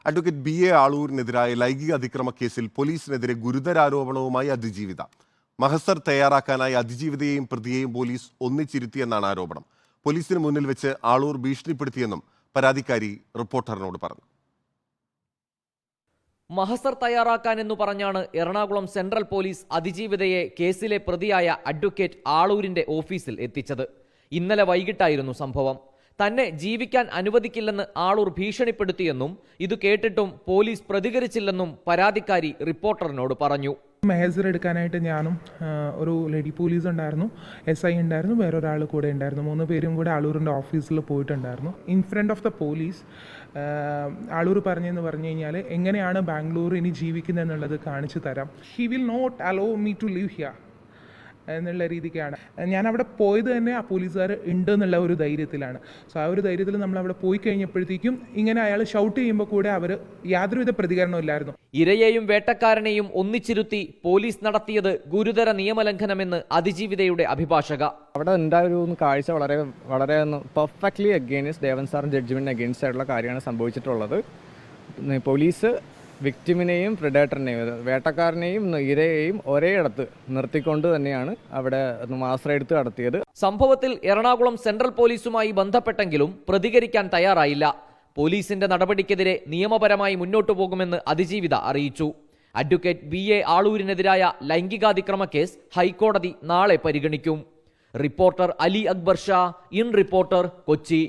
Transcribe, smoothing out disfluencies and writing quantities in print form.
Advocate BA ആളൂരിനെതിരായ ലൈംഗിക അതിക്രമ കേസിൽ പോലീസിനെതിരെ ഗുരുതരാരോപണവുമായി അതിജീവിത. മഹസർ തയ്യാറാക്കാനായി അതിജീവിതയെയും പ്രതിയെയും പോലീസ് ഒന്നിച്ചിരുത്തിയെന്നാണ് ആരോപണം. പോലീസിന് മുന്നിൽ വെച്ച് ആളൂർ ഭീഷണിപ്പെടുത്തിയെന്നും പരാതിക്കാരി റിപ്പോർട്ടറിനോട് പറഞ്ഞു. മഹസർ തയ്യാറാക്കാനെന്നു പറഞ്ഞാണ് എറണാകുളം സെൻട്രൽ പോലീസ് അതിജീവിതയെ കേസിലെ പ്രതിയായ അഡ്വക്കേറ്റ് ആളൂരിന്റെ ഓഫീസിൽ എത്തിച്ചത്. ഇന്നലെ വൈകിട്ടായിരുന്നു സംഭവം. തന്നെ ജീവിക്കാൻ അനുവദിക്കില്ലെന്ന് ആളൂർ ഭീഷണിപ്പെടുത്തിയെന്നും ഇത് കേട്ടിട്ടും പോലീസ് പ്രതികരിച്ചില്ലെന്നും പരാതിക്കാരി റിപ്പോർട്ടറിനോട് പറഞ്ഞു. മെഹസർ എടുക്കാനായിട്ട് ഞാനും ഒരു ലേഡി പോലീസ് ഉണ്ടായിരുന്നു, SI ഉണ്ടായിരുന്നു, വേറൊരാൾ കൂടെ ഉണ്ടായിരുന്നു. 3 പേരും കൂടെ ആളൂരിൻ്റെ ഓഫീസിൽ പോയിട്ടുണ്ടായിരുന്നു. In front of the police Aloor പറഞ്ഞെന്ന് പറഞ്ഞു കഴിഞ്ഞാൽ എങ്ങനെയാണ് ബാംഗ്ലൂർ ഇനി ജീവിക്കുന്നത് എന്നുള്ളത് കാണിച്ചു തരാം. He will not allow me to live here എന്നുള്ള രീതിക്കാണ്. ഞാൻ അവിടെ പോയത് തന്നെ ആ പോലീസുകാർ ഉണ്ട് എന്നുള്ള ഒരു ധൈര്യത്തിലാണ്. സോ ആ ഒരു ധൈര്യത്തിൽ നമ്മൾ അവിടെ പോയി കഴിഞ്ഞപ്പോഴത്തേക്കും ഇങ്ങനെ അയാൾ ഷൗട്ട് ചെയ്യുമ്പോൾ കൂടെ അവർ യാതൊരുവിധ പ്രതികരണവും ഇല്ലായിരുന്നു. ഇരയെയും വേട്ടക്കാരനെയും ഒന്നിച്ചിരുത്തി പോലീസ് നടത്തിയത് ഗുരുതര നിയമലംഘനമെന്ന് അതിജീവിതയുടെ അഭിഭാഷക. അവിടെ ഉണ്ടായ ഒരു കാഴ്ച വളരെ പെർഫെക്റ്റ്ലി അഗെയിൻസ്റ്റ് ദേവൻ സാറിൻ്റെ ജഡ്ജ്മെൻറ്റിന് അഗെയിൻസ്റ്റ് ആയിട്ടുള്ള കാര്യമാണ് സംഭവിച്ചിട്ടുള്ളത്. പോലീസ് വിക്ടിമിനെയും പ്രെഡേറ്ററിനെയും വേട്ടക്കാരനെയും ഇരയെയും ഒരേയിടത്ത് നിർത്തിക്കൊണ്ട് തന്നെയാണ് അവിടെ ആശ്രയെടുത്ത് നടത്തിയത്. സംഭവത്തിൽ എറണാകുളം സെൻട്രൽ പോലീസുമായി ബന്ധപ്പെട്ടെങ്കിലും പ്രതികരിക്കാൻ തയ്യാറായില്ല. പോലീസിന്റെ നടപടിക്കെതിരെ നിയമപരമായി മുന്നോട്ടു പോകുമെന്ന് അതിജീവിത അറിയിച്ചു. അഡ്വക്കേറ്റ് BA ആളൂരിനെതിരായ ലൈംഗികാതിക്രമ കേസ് ഹൈക്കോടതി നാളെ പരിഗണിക്കും. Reporter Ali Akbar Shah, in reporter, Kochi.